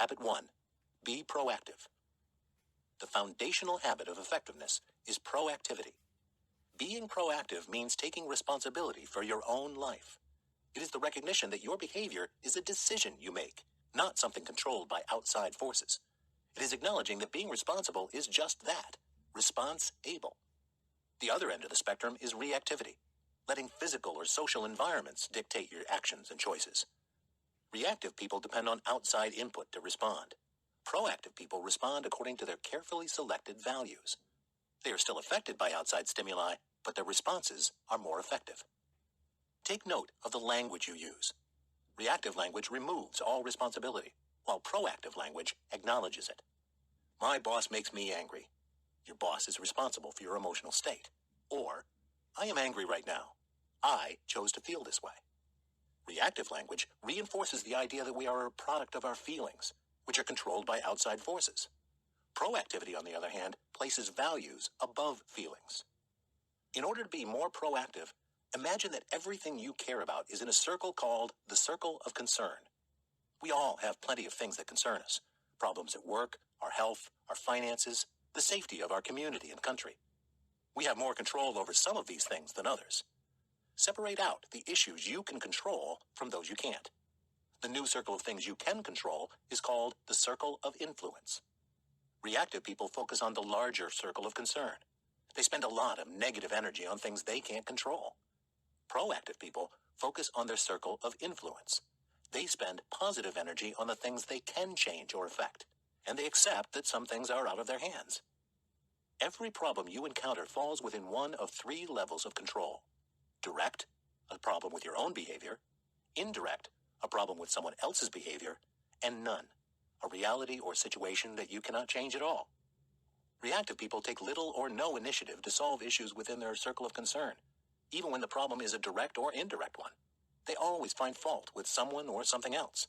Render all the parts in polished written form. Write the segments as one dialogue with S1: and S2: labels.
S1: Habit 1. Be proactive. The foundational habit of effectiveness is proactivity. Being proactive means taking responsibility for your own life. It is the recognition that your behavior is a decision you make, not something controlled by outside forces. It is acknowledging that being responsible is just that, response-able. The other end of the spectrum is reactivity, letting physical or social environments dictate your actions and choices. Reactive people depend on outside input to respond. Proactive people respond according to their carefully selected values. They are still affected by outside stimuli, but their responses are more effective. Take note of the language you use. Reactive language removes all responsibility, while proactive language acknowledges it. My boss makes me angry. Your boss is responsible for your emotional state. Or, I am angry right now. I chose to feel this way. Reactive language reinforces the idea that we are a product of our feelings, which are controlled by outside forces. Proactivity, on the other hand, places values above feelings. In order to be more proactive, imagine that everything you care about is in a circle called the circle of concern. We all have plenty of things that concern us. Problems at work, our health, our finances, the safety of our community and country. We have more control over some of these things than others. Separate out the issues you can control from those you can't. The new circle of things you can control is called the circle of influence. Reactive people focus on the larger circle of concern. They spend a lot of negative energy on things they can't control. Proactive people focus on their circle of influence. They spend positive energy on the things they can change or affect, and they accept that some things are out of their hands. Every problem you encounter falls within one of three levels of control. Direct, a problem with your own behavior. Indirect, a problem with someone else's behavior. And none, a reality or situation that you cannot change at all. Reactive people take little or no initiative to solve issues within their circle of concern, even when the problem is a direct or indirect one. They always find fault with someone or something else.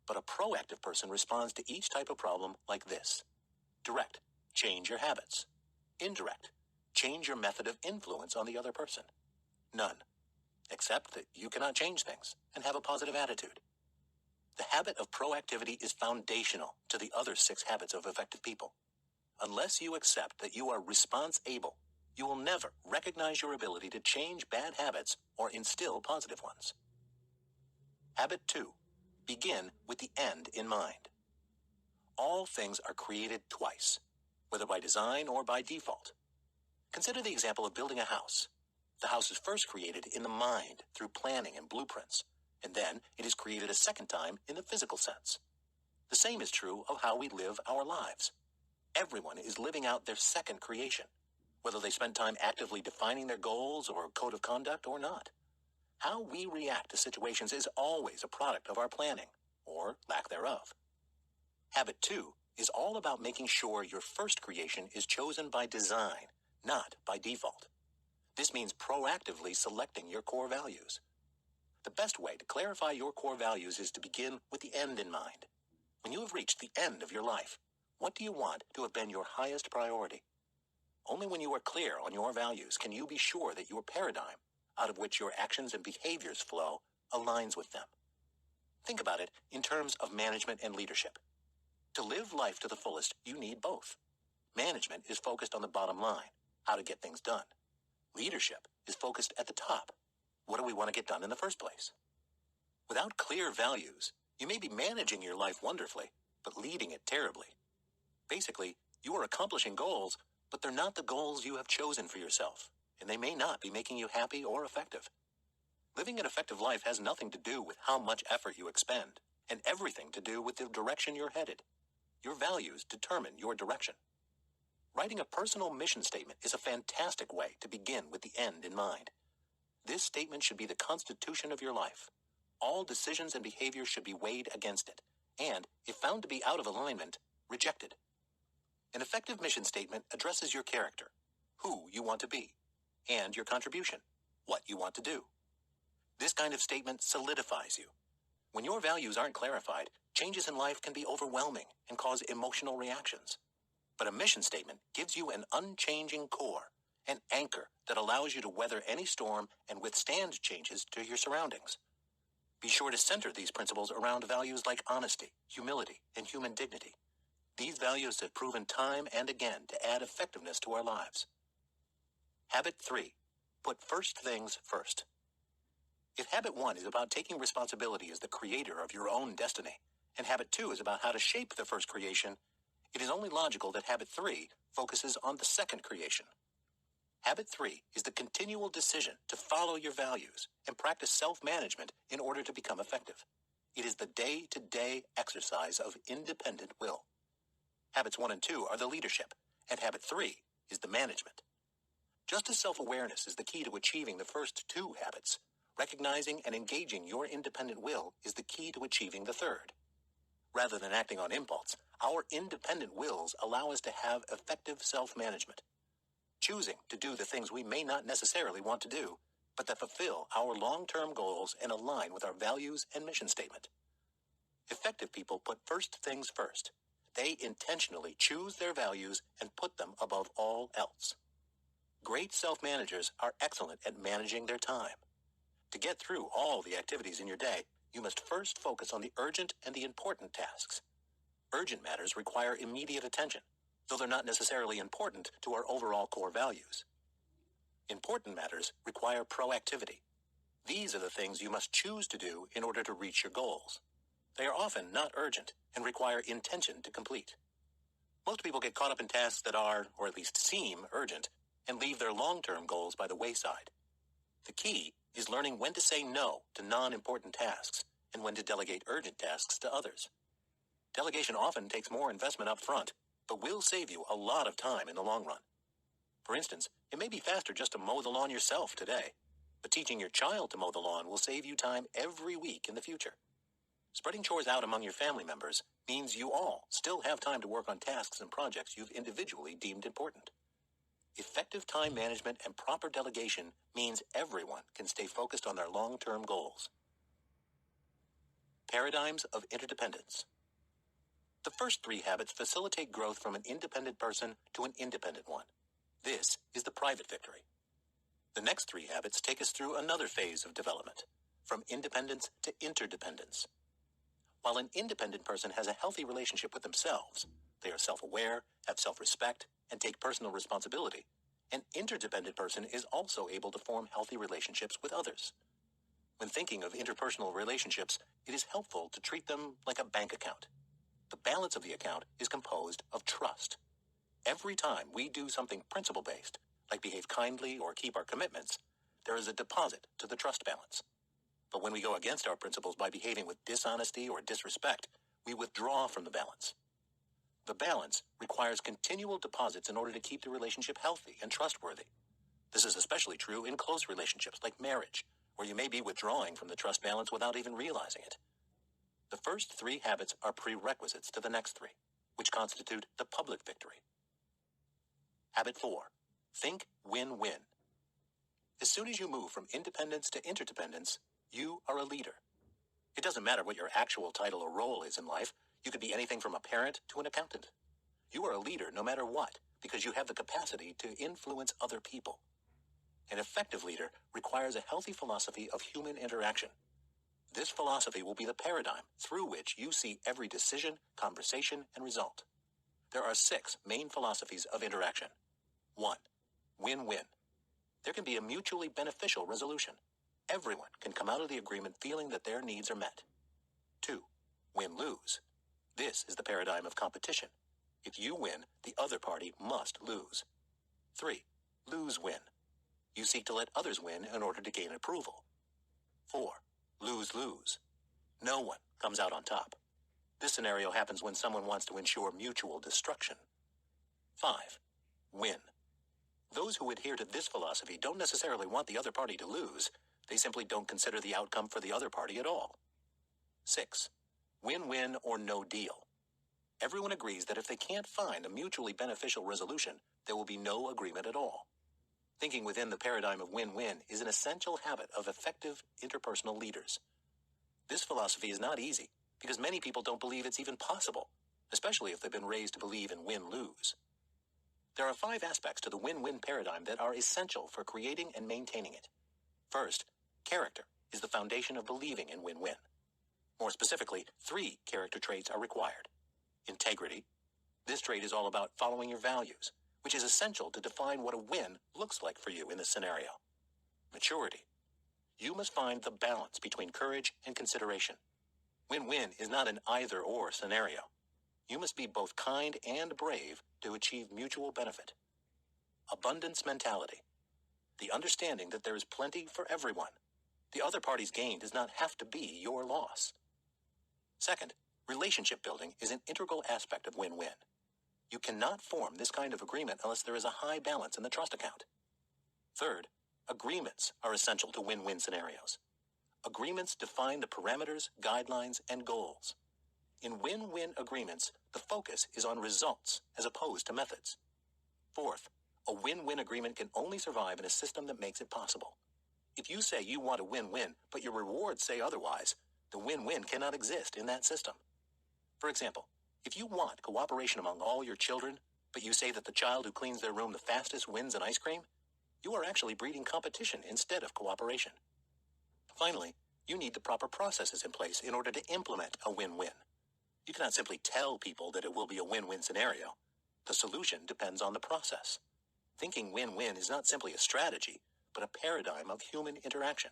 S1: But a proactive person responds to each type of problem like this. Direct, change your habits. Indirect, change your method of influence on the other person. None, accept that you cannot change things and have a positive attitude. The habit of proactivity is foundational to the other 6 habits of effective people. Unless you accept that you are response-able, you will never recognize your ability to change bad habits or instill positive ones. Habit 2. Begin with the end in mind. All things are created twice, whether by design or by default. Consider the example of building a house. The house is first created in the mind through planning and blueprints, and then it is created a second time in the physical sense. The same is true of how we live our lives. Everyone is living out their second creation, whether they spend time actively defining their goals or code of conduct or not. How we react to situations is always a product of our planning, or lack thereof. Habit 2 is all about making sure your first creation is chosen by design, not by default. This means proactively selecting your core values. The best way to clarify your core values is to begin with the end in mind. When you have reached the end of your life, what do you want to have been your highest priority? Only when you are clear on your values can you be sure that your paradigm, out of which your actions and behaviors flow, aligns with them. Think about it in terms of management and leadership. To live life to the fullest, you need both. Management is focused on the bottom line, how to get things done. Leadership is focused at the top. What do we want to get done in the first place? Without clear values, you may be managing your life wonderfully, but leading it terribly. Basically, you are accomplishing goals, but they're not the goals you have chosen for yourself, and they may not be making you happy or effective. Living an effective life has nothing to do with how much effort you expend, and everything to do with the direction you're headed. Your values determine your direction. Writing a personal mission statement is a fantastic way to begin with the end in mind. This statement should be the constitution of your life. All decisions and behaviors should be weighed against it, and, if found to be out of alignment, rejected. An effective mission statement addresses your character, who you want to be, and your contribution, what you want to do. This kind of statement solidifies you. When your values aren't clarified, changes in life can be overwhelming and cause emotional reactions. But a mission statement gives you an unchanging core, an anchor that allows you to weather any storm and withstand changes to your surroundings. Be sure to center these principles around values like honesty, humility, and human dignity. These values have proven time and again to add effectiveness to our lives. Habit 3. Put first things first. If habit 1 is about taking responsibility as the creator of your own destiny, and habit 2 is about how to shape the first creation, it is only logical that habit 3 focuses on the second creation. Habit 3 is the continual decision to follow your values and practice self-management in order to become effective. It is the day-to-day exercise of independent will. Habits 1 and 2 are the leadership, and habit 3 is the management. Just as self-awareness is the key to achieving the first 2 habits, recognizing and engaging your independent will is the key to achieving the third. Rather than acting on impulse, our independent wills allow us to have effective self-management, choosing to do the things we may not necessarily want to do, but that fulfill our long-term goals and align with our values and mission statement. Effective people put first things first. They intentionally choose their values and put them above all else. Great self-managers are excellent at managing their time. To get through all the activities in your day, you must first focus on the urgent and the important tasks. Urgent matters require immediate attention, though they're not necessarily important to our overall core values. Important matters require proactivity. These are the things you must choose to do in order to reach your goals. They are often not urgent and require intention to complete. Most people get caught up in tasks that are, or at least seem, urgent, and leave their long-term goals by the wayside. The key is learning when to say no to non-important tasks and when to delegate urgent tasks to others. Delegation often takes more investment up front, but will save you a lot of time in the long run. For instance, it may be faster just to mow the lawn yourself today, but teaching your child to mow the lawn will save you time every week in the future. Spreading chores out among your family members means you all still have time to work on tasks and projects you've individually deemed important. Effective time management and proper delegation means everyone can stay focused on their long-term goals. Paradigms of interdependence. The first 3 habits facilitate growth from an independent person to an independent one. This is the private victory. The next 3 habits take us through another phase of development, from independence to interdependence. While an independent person has a healthy relationship with themselves, they are self-aware, have self-respect, and take personal responsibility, an interdependent person is also able to form healthy relationships with others. When thinking of interpersonal relationships, it is helpful to treat them like a bank account. The balance of the account is composed of trust. Every time we do something principle-based, like behave kindly or keep our commitments, there is a deposit to the trust balance. But when we go against our principles by behaving with dishonesty or disrespect, we withdraw from the balance. The balance requires continual deposits in order to keep the relationship healthy and trustworthy. This is especially true in close relationships like marriage, where you may be withdrawing from the trust balance without even realizing it. The first 3 habits are prerequisites to the next 3, which constitute the public victory. Habit 4. Think win-win. As soon as you move from independence to interdependence, you are a leader. It doesn't matter what your actual title or role is in life. You could be anything from a parent to an accountant. You are a leader no matter what, because you have the capacity to influence other people. An effective leader requires a healthy philosophy of human interaction. This philosophy will be the paradigm through which you see every decision, conversation, and result. There are 6 main philosophies of interaction. 1. Win-win. There can be a mutually beneficial resolution. Everyone can come out of the agreement feeling that their needs are met. 2. Win-lose. This is the paradigm of competition. If you win, the other party must lose. 3. Lose-win. You seek to let others win in order to gain approval. 4. Lose-lose. No one comes out on top. This scenario happens when someone wants to ensure mutual destruction. 5. Win. Those who adhere to this philosophy don't necessarily want the other party to lose. They simply don't consider the outcome for the other party at all. 6. Win-win or no deal. Everyone agrees that if they can't find a mutually beneficial resolution, there will be no agreement at all. Thinking within the paradigm of win-win is an essential habit of effective interpersonal leaders. This philosophy is not easy because many people don't believe it's even possible, especially if they've been raised to believe in win-lose. There are 5 aspects to the win-win paradigm that are essential for creating and maintaining it. First, character, is the foundation of believing in win-win. More specifically, 3 character traits are required. Integrity. This trait is all about following your values, which is essential to define what a win looks like for you in this scenario. Maturity. You must find the balance between courage and consideration. Win-win is not an either-or scenario. You must be both kind and brave to achieve mutual benefit. Abundance mentality. The understanding that there is plenty for everyone. The other party's gain does not have to be your loss. Second, relationship building is an integral aspect of win-win. You cannot form this kind of agreement unless there is a high balance in the trust account. Third, agreements are essential to win-win scenarios. Agreements define the parameters, guidelines, and goals. In win-win agreements, the focus is on results as opposed to methods. Fourth, a win-win agreement can only survive in a system that makes it possible. If you say you want a win-win, but your rewards say otherwise, the win-win cannot exist in that system. For example, if you want cooperation among all your children, but you say that the child who cleans their room the fastest wins an ice cream, you are actually breeding competition instead of cooperation. Finally, you need the proper processes in place in order to implement a win-win. You cannot simply tell people that it will be a win-win scenario. The solution depends on the process. Thinking win-win is not simply a strategy, but a paradigm of human interaction.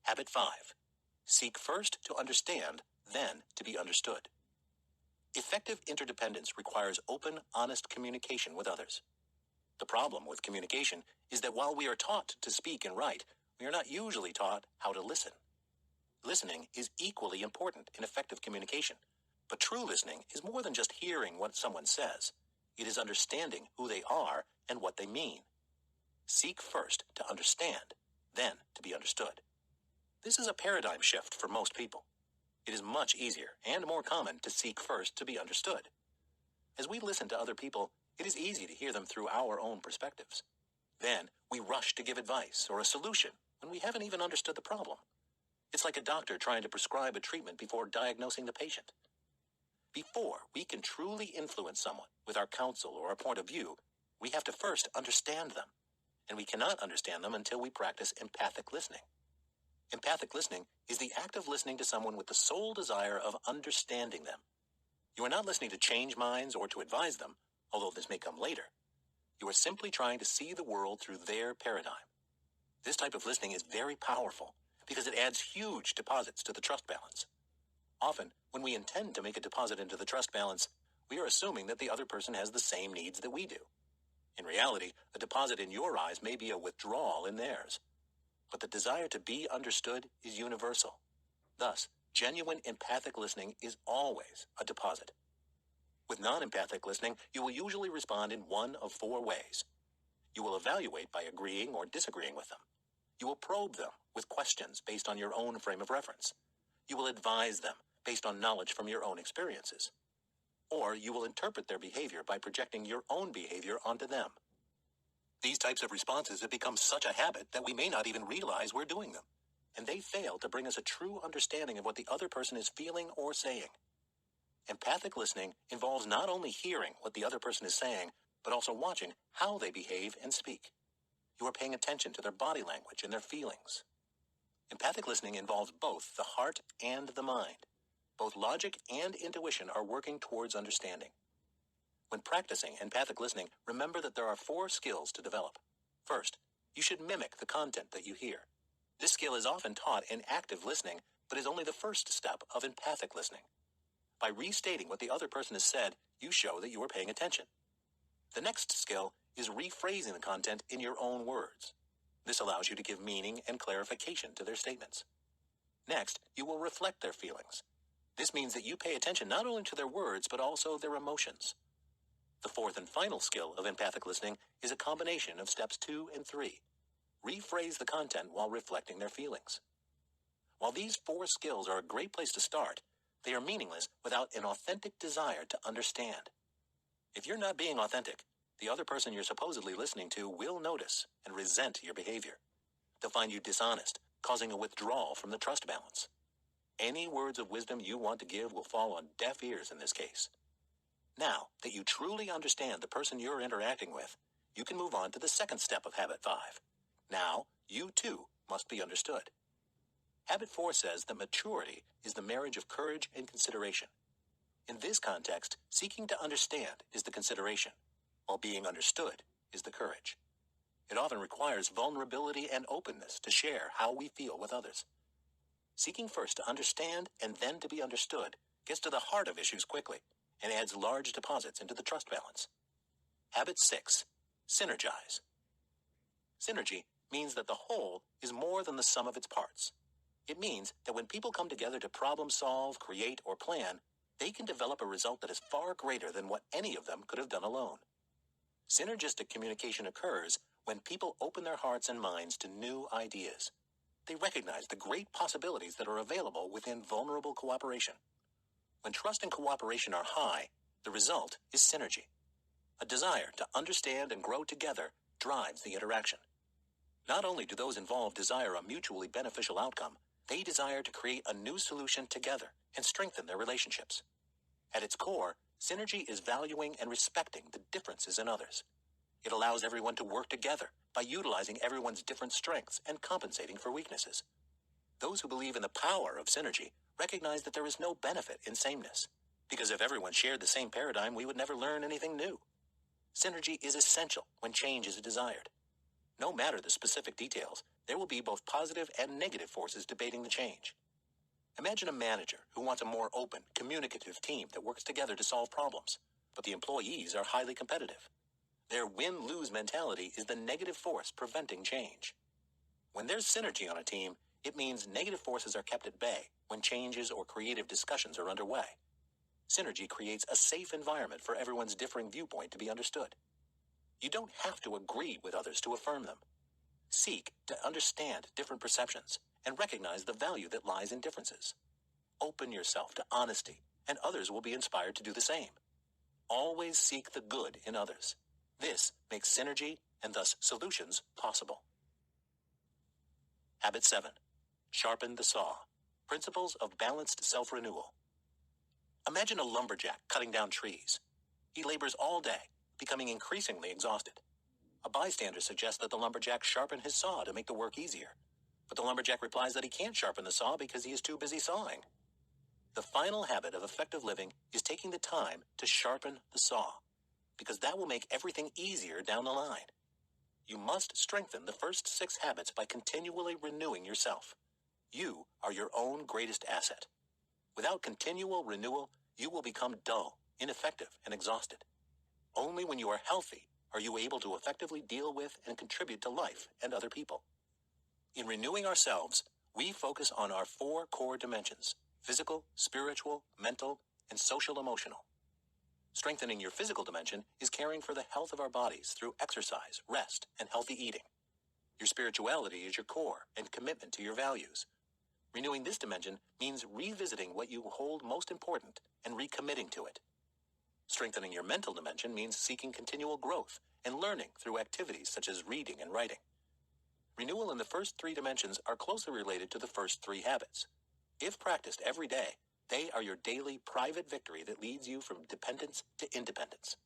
S1: Habit 5. Seek first to understand, then to be understood. Effective interdependence requires open, honest communication with others. The problem with communication is that while we are taught to speak and write, we are not usually taught how to listen. Listening is equally important in effective communication, but true listening is more than just hearing what someone says. It is understanding who they are and what they mean. Seek first to understand, then to be understood. This is a paradigm shift for most people. It is much easier and more common to seek first to be understood. As we listen to other people, it is easy to hear them through our own perspectives. Then we rush to give advice or a solution when we haven't even understood the problem. It's like a doctor trying to prescribe a treatment before diagnosing the patient. Before we can truly influence someone with our counsel or a point of view, we have to first understand them. And we cannot understand them until we practice empathic listening. Empathic listening is the act of listening to someone with the sole desire of understanding them. You are not listening to change minds or to advise them, although this may come later. You are simply trying to see the world through their paradigm. This type of listening is very powerful because it adds huge deposits to the trust balance. Often, when we intend to make a deposit into the trust balance, we are assuming that the other person has the same needs that we do. In reality, a deposit in your eyes may be a withdrawal in theirs. But the desire to be understood is universal. Thus, genuine empathic listening is always a deposit. With non-empathic listening, you will usually respond in one of 4 ways. You will evaluate by agreeing or disagreeing with them. You will probe them with questions based on your own frame of reference. You will advise them based on knowledge from your own experiences. Or you will interpret their behavior by projecting your own behavior onto them. These types of responses have become such a habit that we may not even realize we're doing them, and they fail to bring us a true understanding of what the other person is feeling or saying. Empathic listening involves not only hearing what the other person is saying, but also watching how they behave and speak. You are paying attention to their body language and their feelings. Empathic listening involves both the heart and the mind. Both logic and intuition are working towards understanding. When practicing empathic listening, remember that there are 4 skills to develop. First, you should mimic the content that you hear. This skill is often taught in active listening, but is only the first step of empathic listening. By restating what the other person has said, you show that you are paying attention. The next skill is rephrasing the content in your own words. This allows you to give meaning and clarification to their statements. Next, you will reflect their feelings. This means that you pay attention not only to their words, but also their emotions. The 4th and final skill of empathic listening is a combination of steps 2 and 3. Rephrase the content while reflecting their feelings. While these 4 skills are a great place to start, they are meaningless without an authentic desire to understand. If you're not being authentic, the other person you're supposedly listening to will notice and resent your behavior. They'll find you dishonest, causing a withdrawal from the trust balance. Any words of wisdom you want to give will fall on deaf ears in this case. Now that you truly understand the person you're interacting with, you can move on to the second step of Habit 5. Now, you too must be understood. Habit 4 says that maturity is the marriage of courage and consideration. In this context, seeking to understand is the consideration, while being understood is the courage. It often requires vulnerability and openness to share how we feel with others. Seeking first to understand and then to be understood gets to the heart of issues quickly and adds large deposits into the trust balance. Habit 6. Synergize. Synergy means that the whole is more than the sum of its parts. It means that when people come together to problem solve, create, or plan, they can develop a result that is far greater than what any of them could have done alone. Synergistic communication occurs when people open their hearts and minds to new ideas. They recognize the great possibilities that are available within vulnerable cooperation. When trust and cooperation are high, the result is synergy. A desire to understand and grow together drives the interaction. Not only do those involved desire a mutually beneficial outcome, they desire to create a new solution together and strengthen their relationships. At its core, synergy is valuing and respecting the differences in others. It allows everyone to work together by utilizing everyone's different strengths and compensating for weaknesses. Those who believe in the power of synergy recognize that there is no benefit in sameness, because if everyone shared the same paradigm, we would never learn anything new. Synergy is essential when change is desired. No matter the specific details, there will be both positive and negative forces debating the change. Imagine a manager who wants a more open, communicative team that works together to solve problems, but the employees are highly competitive. Their win-lose mentality is the negative force preventing change. When there's synergy on a team, it means negative forces are kept at bay when changes or creative discussions are underway. Synergy creates a safe environment for everyone's differing viewpoint to be understood. You don't have to agree with others to affirm them. Seek to understand different perceptions and recognize the value that lies in differences. Open yourself to honesty, and others will be inspired to do the same. Always seek the good in others. This makes synergy and thus solutions possible. Habit 7. Sharpen the saw. Principles of balanced self-renewal. Imagine a lumberjack cutting down trees. He labors all day, becoming increasingly exhausted. A bystander suggests that the lumberjack sharpen his saw to make the work easier, but the lumberjack replies that he can't sharpen the saw because he is too busy sawing. The final habit of effective living is taking the time to sharpen the saw, because that will make everything easier down the line. You must strengthen the first 6 habits by continually renewing yourself. You are your own greatest asset. Without continual renewal, you will become dull, ineffective, and exhausted. Only when you are healthy are you able to effectively deal with and contribute to life and other people. In renewing ourselves, we focus on our 4 core dimensions: physical, spiritual, mental, and social-emotional. Strengthening your physical dimension is caring for the health of our bodies through exercise, rest, and healthy eating. Your spirituality is your core and commitment to your values. Renewing this dimension means revisiting what you hold most important and recommitting to it. Strengthening your mental dimension means seeking continual growth and learning through activities such as reading and writing. Renewal in the first 3 dimensions are closely related to the first 3 habits. If practiced every day, they are your daily private victory that leads you from dependence to independence.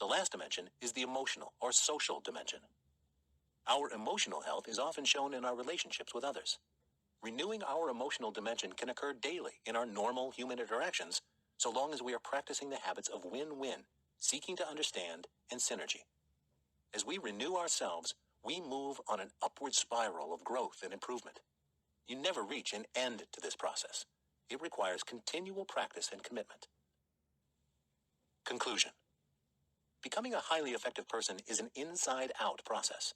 S1: The last dimension is the emotional or social dimension. Our emotional health is often shown in our relationships with others. Renewing our emotional dimension can occur daily in our normal human interactions, so long as we are practicing the habits of win-win, seeking to understand, and synergy. As we renew ourselves, we move on an upward spiral of growth and improvement. You never reach an end to this process. It requires continual practice and commitment. Conclusion. Becoming a highly effective person is an inside-out process.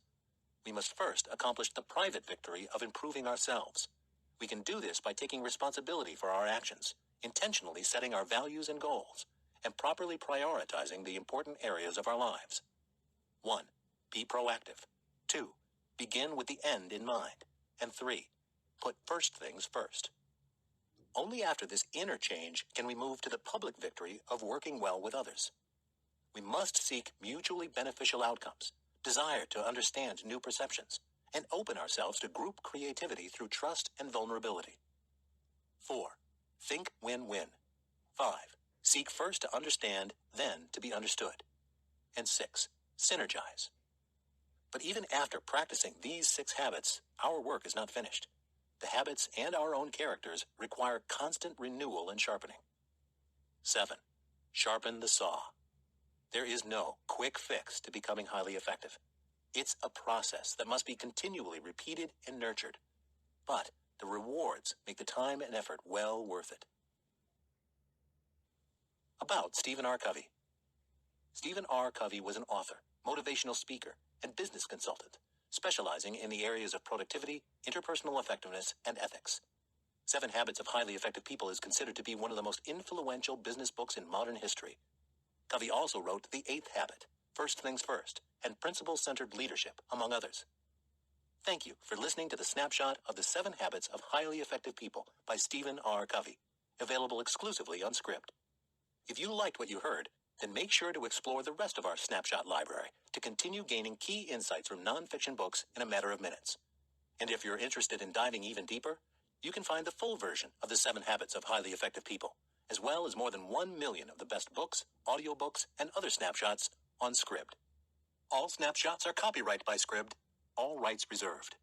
S1: We must first accomplish the private victory of improving ourselves. We can do this by taking responsibility for our actions, intentionally setting our values and goals, and properly prioritizing the important areas of our lives. 1. Be proactive. 2. Begin with the end in mind. And 3. Put first things first. Only after this inner change can we move to the public victory of working well with others. We must seek mutually beneficial outcomes, desire to understand new perceptions, and open ourselves to group creativity through trust and vulnerability. 4. Think win-win. 5. Seek first to understand, then to be understood. And 6. Synergize. But even after practicing these 6 habits, our work is not finished. The habits and our own characters require constant renewal and sharpening. 7. Sharpen the saw. There is no quick fix to becoming highly effective. It's a process that must be continually repeated and nurtured. But the rewards make the time and effort well worth it. About Stephen R. Covey. Stephen R. Covey was an author, motivational speaker, and business consultant, specializing in the areas of productivity, interpersonal effectiveness, and ethics. 7 Habits of Highly Effective People is considered to be one of the most influential business books in modern history. Covey also wrote The 8th Habit, First Things First, and Principle-Centered Leadership, among others. Thank you for listening to the snapshot of the 7 Habits of Highly Effective People by Stephen R. Covey, available exclusively on Scribd. If you liked what you heard, then make sure to explore the rest of our snapshot library to continue gaining key insights from nonfiction books in a matter of minutes. And if you're interested in diving even deeper, you can find the full version of the 7 Habits of Highly Effective People, as well as more than 1 million of the best books, audiobooks, and other snapshots on Scribd. All snapshots are copyrighted by Scribd, all rights reserved.